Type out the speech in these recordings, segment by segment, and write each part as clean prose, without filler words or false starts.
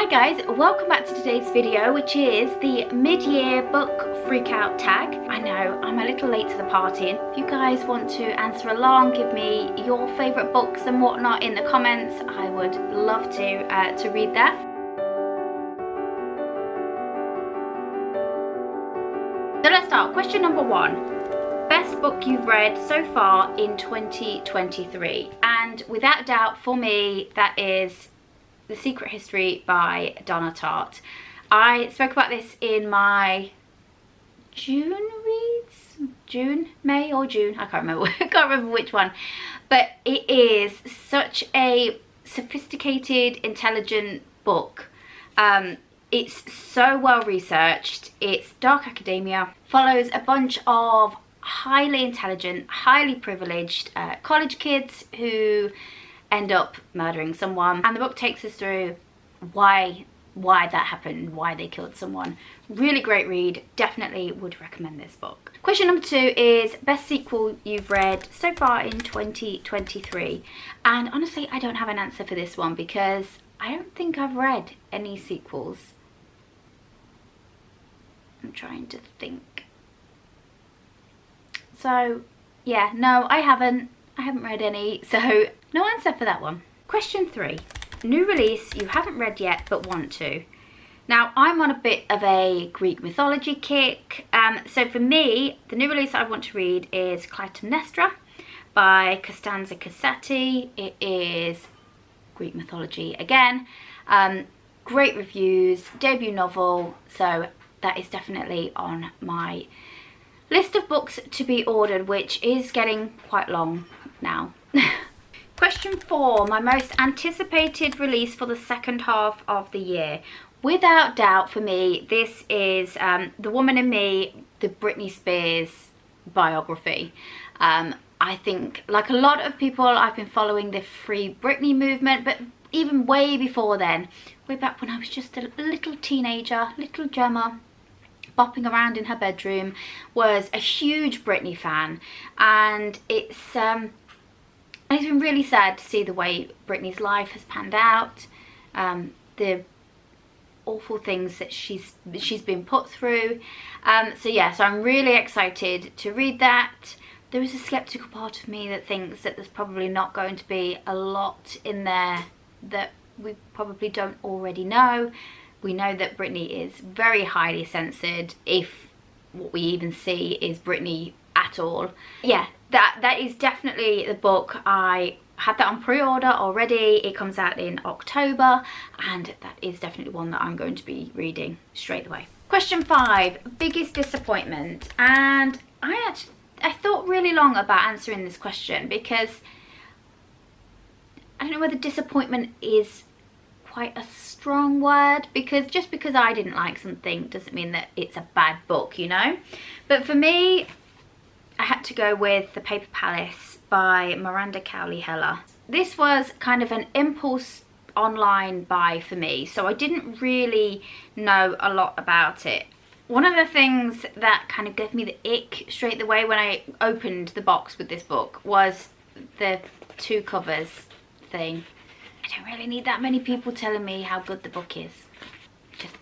guys, welcome back to today's video, which is the mid-year book freakout tag. I know I'm a little late to the party, and if you guys want to answer along, give me your favourite books and whatnot in the comments, I would love to read that. So let's start. Question number 1. Best book you've read so far in 2023? And without doubt, for me, that is The Secret History by Donna Tartt. I spoke about this in my June reads? May or June? I can't remember. I can't remember which one. But it is such a sophisticated, intelligent book. It's so well researched. It's dark academia. Follows a bunch of highly intelligent, highly privileged college kids who end up murdering someone, and the book takes us through why that happened, why they killed someone. Really great read. Definitely would recommend this book. Question number 2 is best sequel you've read so far in 2023. And honestly, I don't have an answer for this one because I don't think I've read any sequels. I'm trying to think. So yeah, no, I haven't read any, so no answer for that one. Question 3. New release you haven't read yet but want to. Now, I'm on a bit of a Greek mythology kick. So for me, the new release I want to read is Clytemnestra by Costanza Cassati. It is Greek mythology again. Great reviews, debut novel, so that is definitely on my list of books to be ordered, which is getting quite long now. Question 4, my most anticipated release for the second half of the year. Without doubt for me, this is The Woman in Me, the Britney Spears biography. I think, like a lot of people, I've been following the Free Britney movement, but even way before then, way back when I was just a little teenager, little Gemma, bopping around in her bedroom, was a huge Britney fan, and it's been really sad to see the way Britney's life has panned out, the awful things that she's been put through. So yeah, so I'm really excited to read that. There is a skeptical part of me that thinks that there's probably not going to be a lot in there that we probably don't already know. We know that Britney is very highly censored, if what we even see is Britney at all. Yeah, that is definitely the book. I had that on pre-order already. It comes out in October, and that is definitely one that I'm going to be reading straight away. Question 5, biggest disappointment. And I thought really long about answering this question because I don't know whether disappointment is quite a strong word, because just because I didn't like something doesn't mean that it's a bad book, you know. But for me, I had to go with The Paper Palace by Miranda Cowley Heller. This was kind of an impulse online buy for me, so I didn't really know a lot about it. One of the things that kind of gave me the ick straight away when I opened the box with this book was the 2 covers thing. I don't really need that many people telling me how good the book is.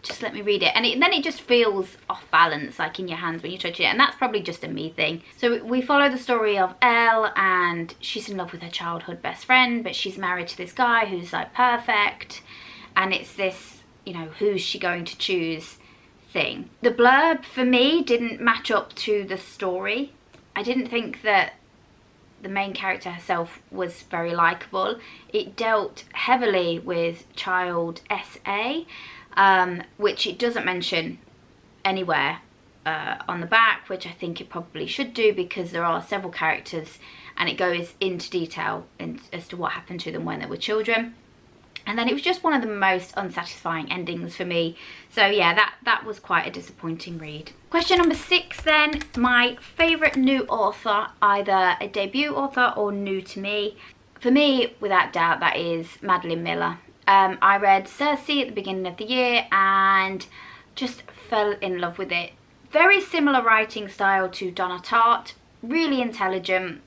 Just let me read it. And then it just feels off balance, like in your hands when you touch it. And that's probably just a me thing. So we follow the story of Elle, and she's in love with her childhood best friend, but she's married to this guy who's like perfect. And it's this, you know, who's she going to choose thing. The blurb for me didn't match up to the story. I didn't think that the main character herself was very likable. It dealt heavily with child SA, which it doesn't mention anywhere on the back, which I think it probably should do, because there are several characters and it goes into detail as to what happened to them when they were children. And then it was just one of the most unsatisfying endings for me. So yeah, that was quite a disappointing read. Question number 6 then, my favourite new author, either a debut author or new to me. For me, without doubt, that is Madeline Miller. I read Circe at the beginning of the year and just fell in love with it. Very similar writing style to Donna Tartt, really intelligent,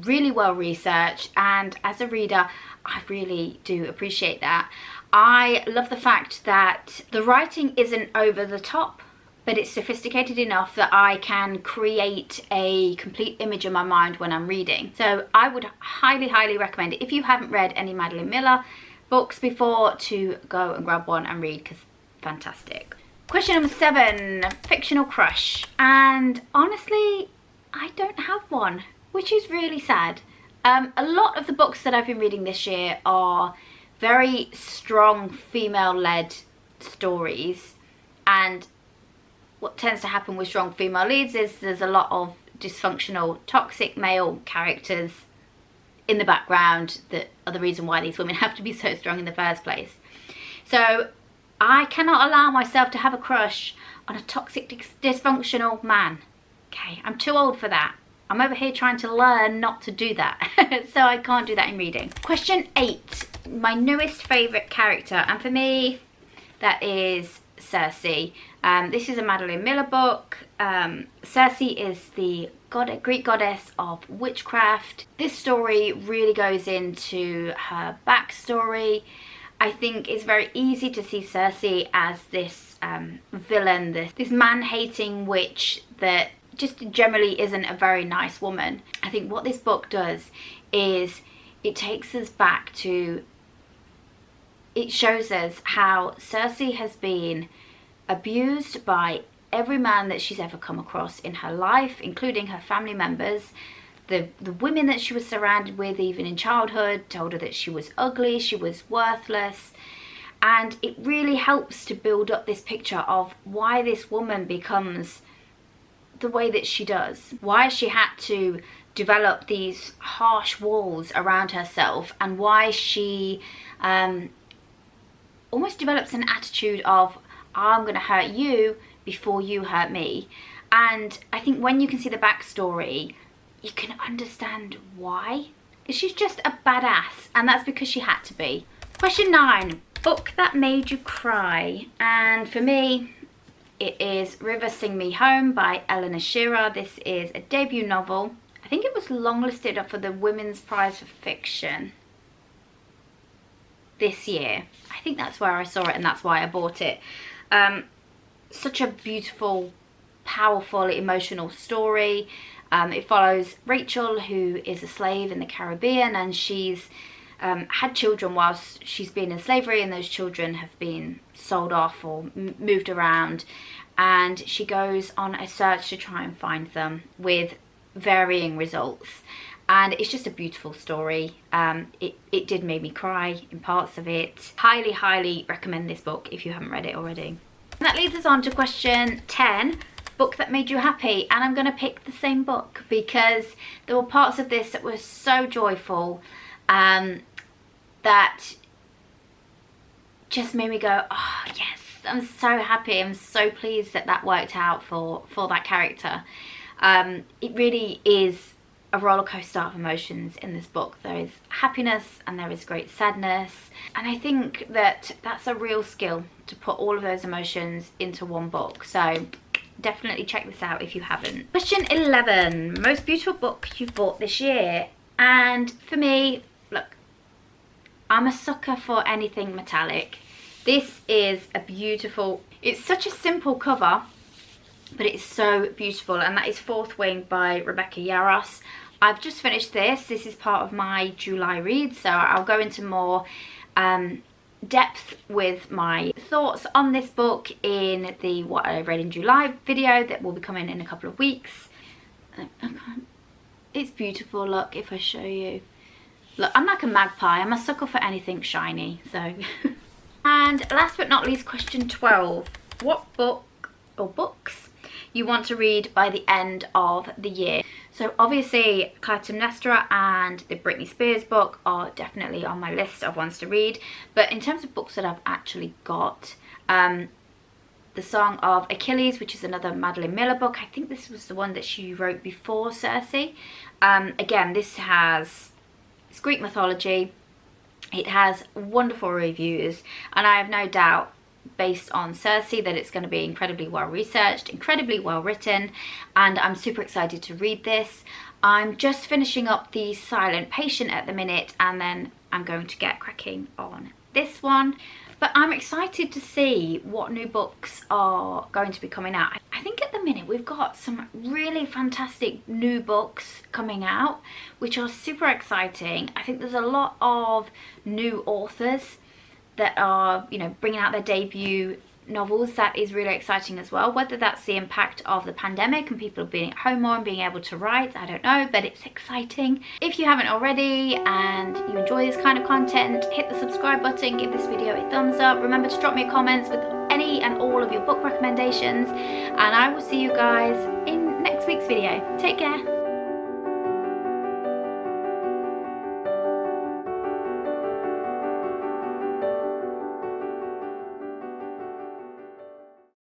really well researched, and as a reader I really do appreciate that. I love the fact that the writing isn't over the top, but it's sophisticated enough that I can create a complete image in my mind when I'm reading. So I would highly, highly recommend it if you haven't read any Madeline Miller books before, to go and grab one and read, because fantastic. Question number 7, Fictional Crush. And honestly, I don't have one, which is really sad. A lot of the books that I've been reading this year are very strong female-led stories, and what tends to happen with strong female leads is there's a lot of dysfunctional, toxic male characters in the background that are the reason why these women have to be so strong in the first place. So I cannot allow myself to have a crush on a toxic, dysfunctional man. Okay, I'm too old for that. I'm over here trying to learn not to do that. So I can't do that in reading. Question 8, my newest favourite character. And for me, that is Circe. This is a Madeline Miller book. Circe is the Greek goddess of witchcraft. This story really goes into her backstory. I think it's very easy to see Circe as this villain, this man-hating witch that just generally isn't a very nice woman. I think what this book does is it takes us back to, it shows us how Circe has been abused by every man that she's ever come across in her life, including her family members. The women that she was surrounded with, even in childhood, told her that she was ugly, she was worthless. And it really helps to build up this picture of why this woman becomes the way that she does. Why she had to develop these harsh walls around herself, and why she almost develops an attitude of, I'm going to hurt you before you hurt me. And I think when you can see the backstory, you can understand why. She's just a badass, and that's because she had to be. Question 9, book that made you cry. And for me, it is River Sing Me Home by Eleanor Shearer. This is a debut novel. I think it was longlisted for the Women's Prize for Fiction this year. I think that's where I saw it, and that's why I bought it. Such a beautiful, powerful, emotional story. It follows Rachel, who is a slave in the Caribbean, and she's had children whilst she's been in slavery, and those children have been sold off or moved around, and she goes on a search to try and find them with varying results. And it's just a beautiful story. It did make me cry in parts of it. Highly, highly recommend this book if you haven't read it already. And that leads us on to question 10, book that made you happy. And I'm going to pick the same book because there were parts of this that were so joyful that just made me go, oh yes, I'm so happy. I'm so pleased that that worked out for that character. It really is a roller coaster of emotions in this book. There is happiness and there is great sadness, and I think that that's a real skill to put all of those emotions into one book. So definitely check this out if you haven't. Question 11, most beautiful book you've bought this year. And for me, look, I'm a sucker for anything metallic. This is a beautiful, it's such a simple cover, but it's so beautiful, and that is Fourth Wing by Rebecca Yarros. I've just finished this. This is part of my July read, so I'll go into more depth with my thoughts on this book in the What I Read in July video that will be coming in a couple of weeks. It's beautiful. Look, if I show you. Look, I'm like a magpie. I'm a sucker for anything shiny, so. And last but not least, question 12. What book or books you want to read by the end of the year? So obviously Clytemnestra and the Britney Spears book are definitely on my list of ones to read, but in terms of books that I've actually got, The Song of Achilles, which is another Madeline Miller book. I think this was the one that she wrote before Circe. Again, this has, it's Greek mythology. It has wonderful reviews, and I have no doubt, based on Circe, that it's going to be incredibly well researched, incredibly well written, and I'm super excited to read this. I'm just finishing up The Silent Patient at the minute, and then I'm going to get cracking on this one. But I'm excited to see what new books are going to be coming out. I think at the minute we've got some really fantastic new books coming out, which are super exciting. I think there's a lot of new authors that are, you know, bringing out their debut novels. That is really exciting as well. Whether that's the impact of the pandemic and people being at home more and being able to write, I don't know, but it's exciting. If you haven't already and you enjoy this kind of content, hit the subscribe button, give this video a thumbs up. Remember to drop me comments with any and all of your book recommendations, and I will see you guys in next week's video. Take care.